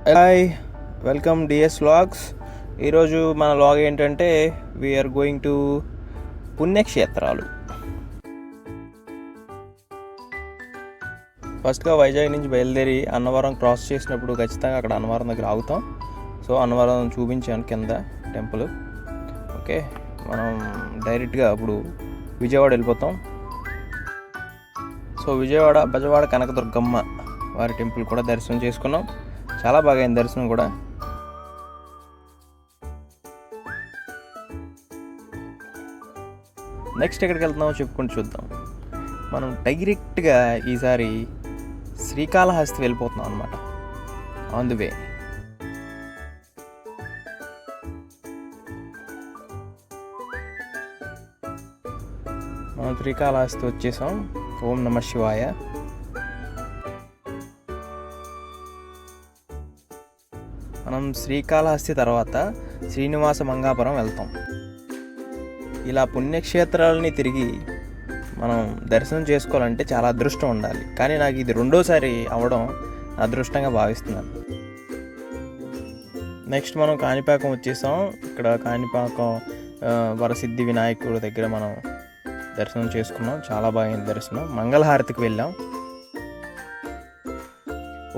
Hi, welcome DS vlogs. ఈరోజు మన vlog ఏంటంటే వీఆర్ గోయింగ్ టు పుణ్యక్షేత్రాలు. ఫస్ట్గా వైజాగ్ నుంచి బయలుదేరి అన్నవరం క్రాస్ చేసినప్పుడు ఖచ్చితంగా అక్కడ అన్నవరం దగ్గర ఆగుతాం. సో అన్నవరం చూపించాను కింద టెంపుల్. ఓకే, మనం డైరెక్ట్గా అప్పుడు విజయవాడ వెళ్ళిపోతాం. సో విజయవాడ బెజవాడ కనకదుర్గమ్మ వారి టెంపుల్ కూడా దర్శనం చేసుకున్నాం. చాలా బాగా అయింది దర్శనం కూడా. నెక్స్ట్ ఎక్కడికి వెళ్తున్నామో చెప్పుకుంటూ చూద్దాం. మనం డైరెక్ట్గా ఈసారి శ్రీకాళహస్తి వెళ్ళిపోతున్నాం అనమాట. ఆన్ ది వే మనం శ్రీకాళహస్తి వచ్చేసాం. ఓం నమః శివాయ. మనం శ్రీకాళహస్తి తర్వాత శ్రీనివాస మంగాపురం వెళ్తాం. ఇలా పుణ్యక్షేత్రాలని తిరిగి మనం దర్శనం చేసుకోవాలంటే చాలా అదృష్టం ఉండాలి. కానీ నాకు ఇది రెండోసారి అవ్వడం అదృష్టంగా భావిస్తున్నాను. నెక్స్ట్ మనం కాణిపాకం వచ్చేసాం. ఇక్కడ కాణిపాకం వరసిద్ధి వినాయకుడి దగ్గర మనం దర్శనం చేసుకున్నాం. చాలా బాగా దర్శనం. మంగళహారతికి వెళ్ళాం.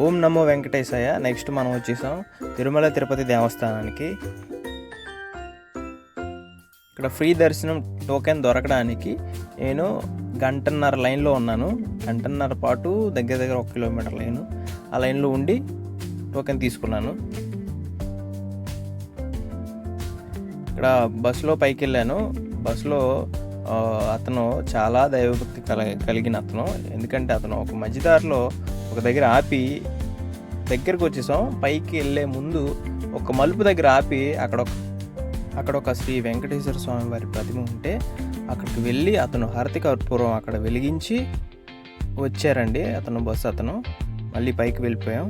ఓం నమో వెంకటేశాయ. నెక్స్ట్ మనం వచ్చేసాం తిరుమల తిరుపతి దేవస్థానానికి. ఇక్కడ ఫ్రీ దర్శనం టోకెన్ దొరకడానికి నేను గంటన్నర లైన్లో ఉన్నాను. గంటన్నర పాటు దగ్గర 1 కిలోమీటర్ లైను. ఆ లైన్లో ఉండి టోకెన్ తీసుకున్నాను. ఇక్కడ బస్సులో పైకి వెళ్ళాను. బస్సులో అతను చాలా దైవభక్తి కలిగిన అతను. ఎందుకంటే అతను ఒక మధ్యదారిలో ఒక దగ్గర ఆపి దగ్గరకు వచ్చేసాం. పైకి వెళ్ళే ముందు ఒక మలుపు దగ్గర ఆపి అక్కడ ఒక శ్రీ వెంకటేశ్వర స్వామి వారి ప్రతిమ ఉంటే అక్కడికి వెళ్ళి అతను హారతి కర్పూరం అక్కడ వెలిగించి వచ్చారండి అతను. బస్సు అతను మళ్ళీ పైకి వెళ్ళిపోయాం.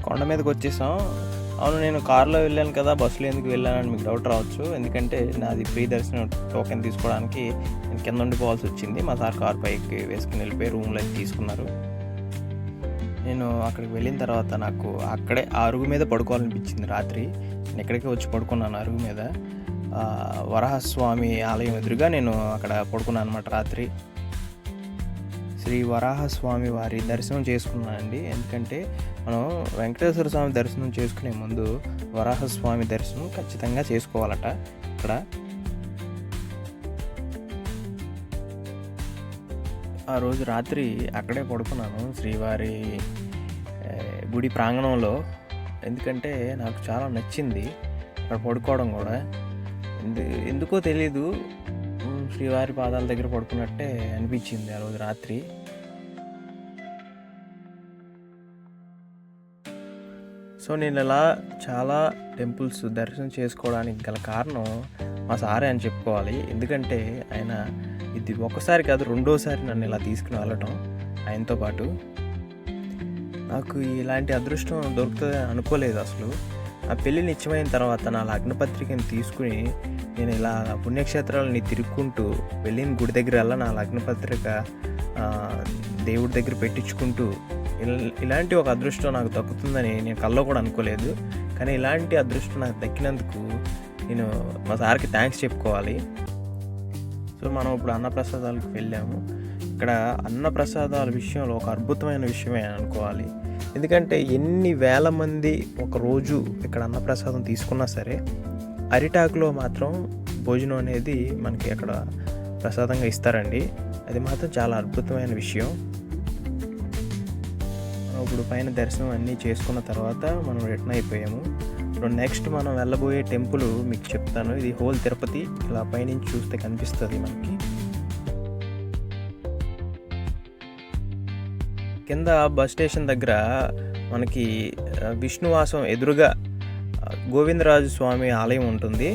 కొండ మీదకి వచ్చేసాం. అవును, నేను కారులో వెళ్ళాను కదా, బస్సులో ఎందుకు వెళ్ళానని మీకు డౌట్ రావచ్చు. ఎందుకంటే నాది ఫ్రీ దర్శనం టోకెన్ తీసుకోవడానికి నేను కింద ఉండిపోవాల్సి వచ్చింది. మా సార్ కారు పైకి వేసుకుని వెళ్ళిపోయి రూమ్లో తీసుకున్నారు. నేను అక్కడికి వెళ్ళిన తర్వాత నాకు అక్కడే ఆ అరుగు మీద పడుకోవాలనిపించింది రాత్రి. నేను ఎక్కడికి వచ్చి పడుకున్నాను అరుగు మీద. వరాహస్వామి ఆలయం ఎదురుగా నేను అక్కడ పడుకున్నాను అనమాట రాత్రి. శ్రీ వరాహస్వామి వారి దర్శనం చేసుకున్నానండి. ఎందుకంటే మనం వెంకటేశ్వర స్వామి దర్శనం చేసుకునే ముందు వరాహస్వామి దర్శనం ఖచ్చితంగా చేసుకోవాలట. ఇక్కడ ఆ రోజు రాత్రి అక్కడే పడుకున్నాను శ్రీవారి గుడి ప్రాంగణంలో. ఎందుకంటే నాకు చాలా నచ్చింది అక్కడ పడుకోవడం కూడా. ఎందుకో తెలీదు, శ్రీవారి పాదాల దగ్గర పడుకున్నట్టే అనిపించింది ఆ రోజు రాత్రి. సో నేను ఇలా చాలా టెంపుల్స్ దర్శనం చేసుకోవడానికి గల కారణం మా సారే అని చెప్పుకోవాలి. ఎందుకంటే ఆయన ఇది ఒకసారి కాదు రెండోసారి నన్ను ఇలా తీసుకుని వెళ్ళటం ఆయనతో పాటు. నాకు ఇలాంటి అదృష్టం దొరుకుతుంది అనుకోలేదు అసలు. ఆ పెళ్ళి నిశ్చయమైన తర్వాత నా లగ్నపత్రికని తీసుకుని నేను ఇలా పుణ్యక్షేత్రాలని తిరుక్కుంటూ వెళ్ళిన గుడి దగ్గర అలా నా లగ్నపత్రిక దేవుడి దగ్గర పెట్టించుకుంటూ ఇలాంటి ఒక అదృష్టం నాకు దక్కుతుందని నేను కల్లో కూడా అనుకోలేదు. కానీ ఇలాంటి అదృష్టం నాకు దక్కినందుకు నేను మా సార్కి థ్యాంక్స్ చెప్పుకోవాలి. సో మనం ఇప్పుడు అన్నప్రసాదాలకు వెళ్ళాము. ఇక్కడ అన్నప్రసాదాల విషయంలో ఒక అద్భుతమైన విషయమే అనుకోవాలి. ఎందుకంటే ఎన్ని వేల మంది ఒకరోజు ఇక్కడ అన్నప్రసాదం తీసుకున్నా సరే అరిటాకులో మాత్రం భోజనం అనేది మనకి అక్కడ ప్రసాదంగా ఇస్తారండి. అది మాత్రం చాలా అద్భుతమైన విషయం. ఇప్పుడు పైన దర్శనం అన్నీ చేసుకున్న తర్వాత మనం రిటర్న్ అయిపోయాము. ఇప్పుడు నెక్స్ట్ మనం వెళ్ళబోయే టెంపుల్ మీకు చెప్తాను. ఇది హోల్ తిరుపతి. ఇలా పైనుంచి చూస్తే కనిపిస్తుంది మనకి. కింద బస్ స్టేషన్ దగ్గర మనకి విష్ణువాసం ఎదురుగా గోవిందరాజు స్వామి ఆలయం ఉంటుంది.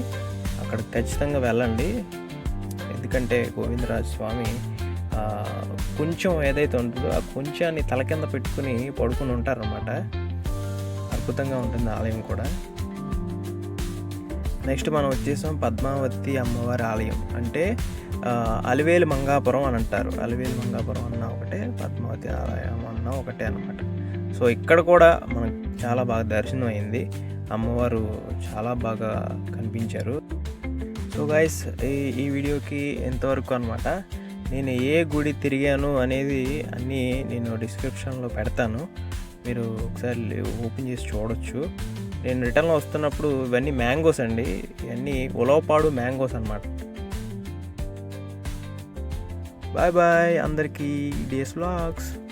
అక్కడ ఖచ్చితంగా వెళ్ళండి. ఎందుకంటే గోవిందరాజు స్వామి కొంచెం ఏదైతే ఉంటుందో ఆ కొంచెాన్ని తల కింద పెట్టుకుని పడుకుని ఉంటారన్నమాట. అద్భుతంగా ఉంటుంది ఆలయం కూడా. నెక్స్ట్ మనం వచ్చేసాం పద్మావతి అమ్మవారి ఆలయం. అంటే అలివేలు మంగాపురం అని అంటారు. అలివేలు మంగాపురం అన్న ఒకటే, పద్మావతి ఆలయం అన్న ఒకటే అనమాట. సో ఇక్కడ కూడా మనకు చాలా బాగా దర్శనం అయింది. అమ్మవారు చాలా బాగా కనిపించారు. సో గైస్, ఈ వీడియోకి ఎంతవరకు అనమాట. నేను ఏ గుడి తిరిగాను అనేది అన్నీ నేను డిస్క్రిప్షన్లో పెడతాను, మీరు ఒకసారి ఓపెన్ చేసి చూడొచ్చు. నేను రిటర్న్లో వస్తున్నప్పుడు ఇవన్నీ మ్యాంగోస్ అండి, ఇవన్నీ ఉలవపాడు మ్యాంగోస్ అనమాట. బాయ్ బాయ్ అందరికీ, DS Vlogs.